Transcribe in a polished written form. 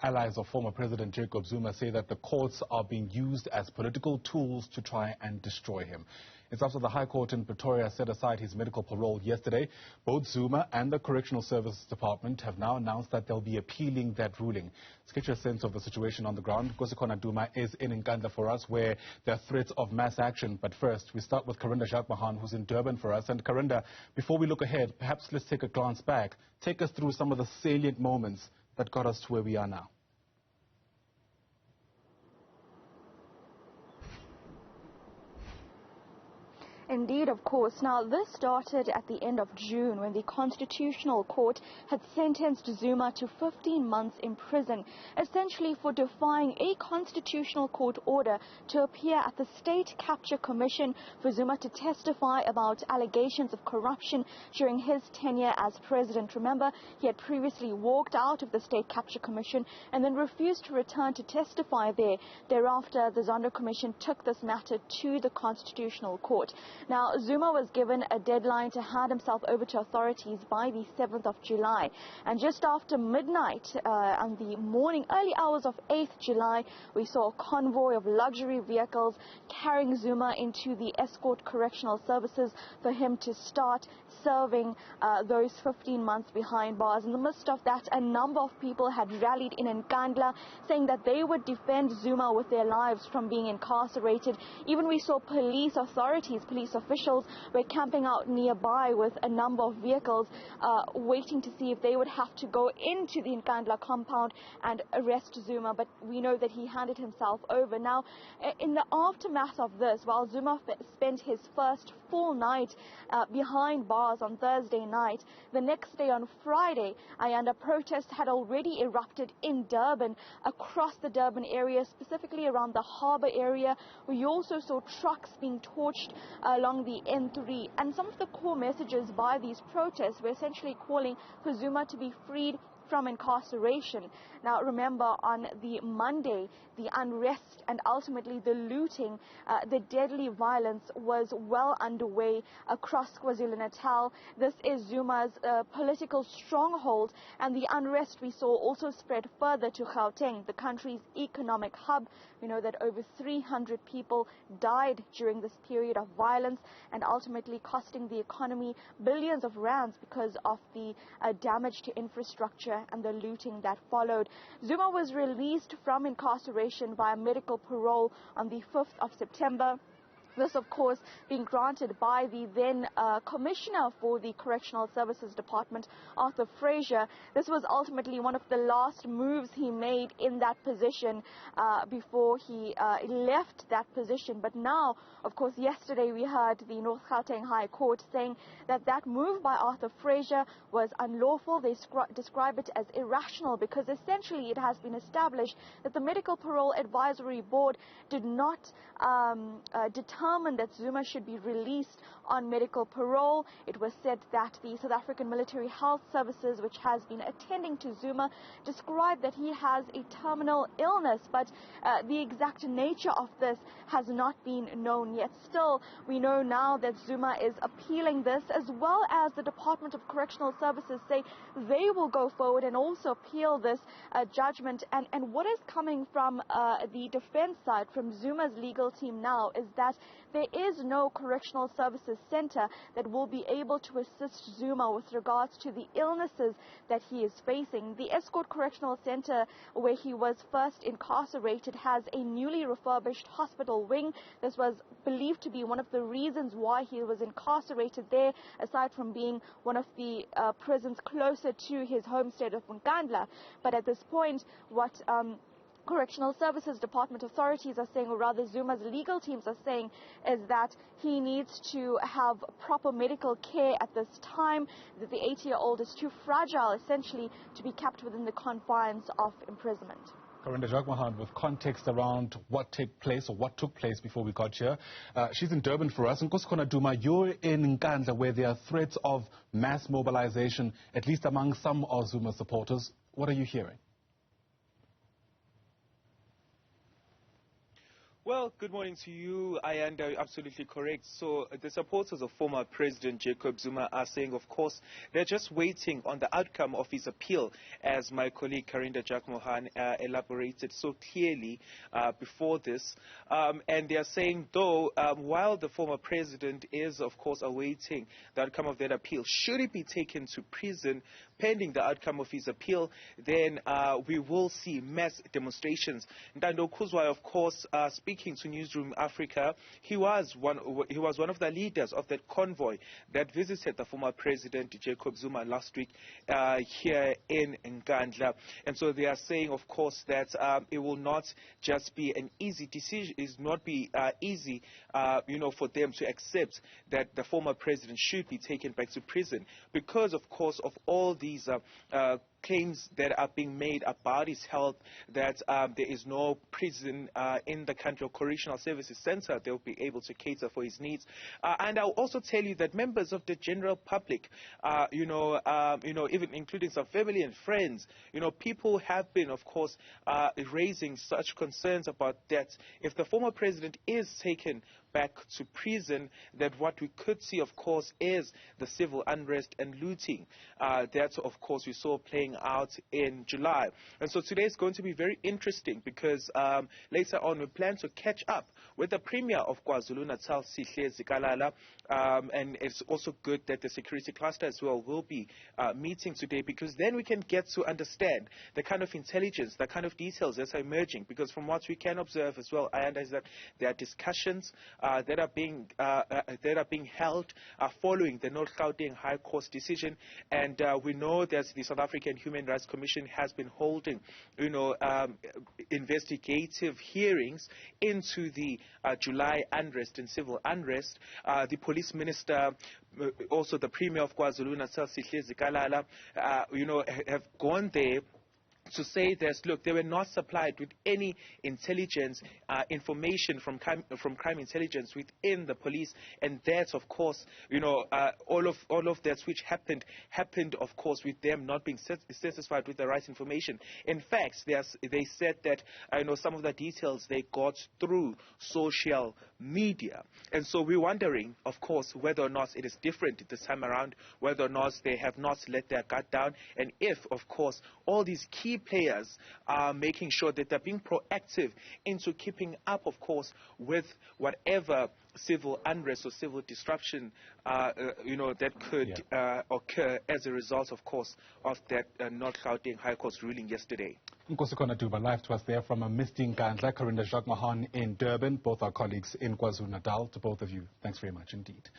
Allies of former President Jacob Zuma say that the courts are being used as political tools to try and destroy him. It's after the High Court in Pretoria set aside his medical parole yesterday. Both Zuma and the Correctional Services Department have now announced that they'll be appealing that ruling. Let's get you a sense of the situation on the ground. Nkosikhona Duma is in Nkanda for us, where there are threats of mass action. But first, we start with Karinda Jagmohan, who's in Durban for us. And Karinda, before we look ahead, perhaps let's take a glance back. Take us through some of the salient moments that got us to where we are now. Indeed, of course. Now, this started at the end of June when the Constitutional Court had sentenced Zuma to 15 months in prison, essentially for defying a Constitutional Court order to appear at the State Capture Commission for Zuma to testify about allegations of corruption during his tenure as president. Remember, he had previously walked out of the State Capture Commission and then refused to return to testify there. Thereafter, the Zondo Commission took this matter to the Constitutional Court. Now, Zuma was given a deadline to hand himself over to authorities by the 7th of July. And just after midnight, on the morning, early hours of 8th July, we saw a convoy of luxury vehicles carrying Zuma into the Escort Correctional Services for him to start serving those 15 months behind bars. In the midst of that, a number of people had rallied in Nkanda, saying that they would defend Zuma with their lives from being incarcerated. Even we saw police officials were camping out nearby with a number of vehicles, waiting to see if they would have to go into the Nkanda compound and arrest Zuma. But we know that he handed himself over. Now, in the aftermath of this, while Zuma spent his first full night behind bars on Thursday night, the next day on Friday, protests had already erupted in Durban, across the Durban area, specifically around the harbour area. We also saw trucks being torched along the N3, and some of the core messages by these protests were essentially calling for Zuma to be freed from incarceration. Now, remember, on the Monday, the unrest and ultimately the looting, the deadly violence was well underway across KwaZulu-Natal. This is Zuma's political stronghold, and the unrest we saw also spread further to Gauteng, the country's economic hub. We know that over 300 people died during this period of violence and ultimately costing the economy billions of rands because of the damage to infrastructure and the looting that followed. Zuma was released from incarceration via medical parole on the 5th of September. This, of course, being granted by the then Commissioner for the Correctional Services Department, Arthur Fraser. This was ultimately one of the last moves he made in that position before he left that position. But now, of course, yesterday we heard the North Gauteng High Court saying that that move by Arthur Fraser was unlawful. They describe it as irrational because essentially it has been established that the Medical Parole Advisory Board did not determine that Zuma should be released on medical parole. It was said that the South African Military Health Services, which has been attending to Zuma, described that he has a terminal illness, but the exact nature of this has not been known yet. Still, we know now that Zuma is appealing this, as well as the Department of Correctional Services say they will go forward and also appeal this judgment. And what is coming from the defense side, from Zuma's legal team now, is that there is no correctional services center that will be able to assist Zuma with regards to the illnesses that he is facing. The Escort Correctional Center, where he was first incarcerated, has a newly refurbished hospital wing. This was believed to be one of the reasons why he was incarcerated there, aside from being one of the prisons closer to his home state of Nkanda. But at this point, what Correctional Services Department authorities are saying, or rather Zuma's legal teams are saying, is that he needs to have proper medical care at this time, that the 80-year-old is too fragile, essentially, to be kept within the confines of imprisonment. Karinda Jagmohan, with context around what took place before we got here. She's in Durban for us. Nkosikhona Duma, you're in Nkanda, where there are threats of mass mobilization, at least among some of Zuma's supporters. What are you hearing? Well, good morning to you, Ayanda. You're absolutely correct. So the supporters of former President Jacob Zuma are saying, of course, they're just waiting on the outcome of his appeal, as my colleague Karinda Jagmohan elaborated so clearly before this. And they are saying, though, while the former president is, of course, awaiting the outcome of that appeal, should he be taken to prison pending the outcome of his appeal, then we will see mass demonstrations. Nkanda, of course, speaking to Newzroom Afrika, he was one of the leaders of that convoy that visited the former president Jacob Zuma last week here in Nkanda. And so they are saying, of course, that it will not just be an easy decision, it will not be easy, for them to accept that the former president should be taken back to prison because, of course, of all these claims that are being made about his health, that there is no prison in the country or correctional services center that will be able to cater for his needs. And I'll also tell you that members of the general public, even including some family and friends, people have been, of course, raising such concerns about that. If the former president is taken back to prison, that what we could see, of course, is the civil unrest and looting that, of course, we saw playing out in July. And so today is going to be very interesting because later on we plan to catch up with the Premier of KwaZulu-Natal, Sihle Zikalala, and it's also good that the security cluster as well will be meeting today, because then we can get to understand the kind of intelligence, the kind of details that are emerging, because from what we can observe as well, I understand that there are discussions that are being held following the North Gauteng High Court decision, and we know that the South African Human Rights Commission has been holding, investigative hearings into the July unrest and civil unrest. The police minister, also the Premier of KwaZulu-Natal, Sihle Zikalala, have gone there to say that, look, they were not supplied with any intelligence information from crime intelligence within the police, and that, of course, all of that which happened, of course, with them not being satisfied with the right information. In fact, they said that some of the details they got through social media, and so we're wondering, of course, whether or not it is different this time around, whether or not they have not let their guard down, and if, of course, all these key players are making sure that they're being proactive into keeping up, of course, with whatever civil unrest or civil disruption, that could occur as a result, of course, of that North Gauteng High Court's ruling yesterday. Nkosikhona Duma, live to us there from a misty Nkanda, Karinda Jagmohan in Durban, both our colleagues in KwaZulu-Natal. To both of you, thanks very much indeed.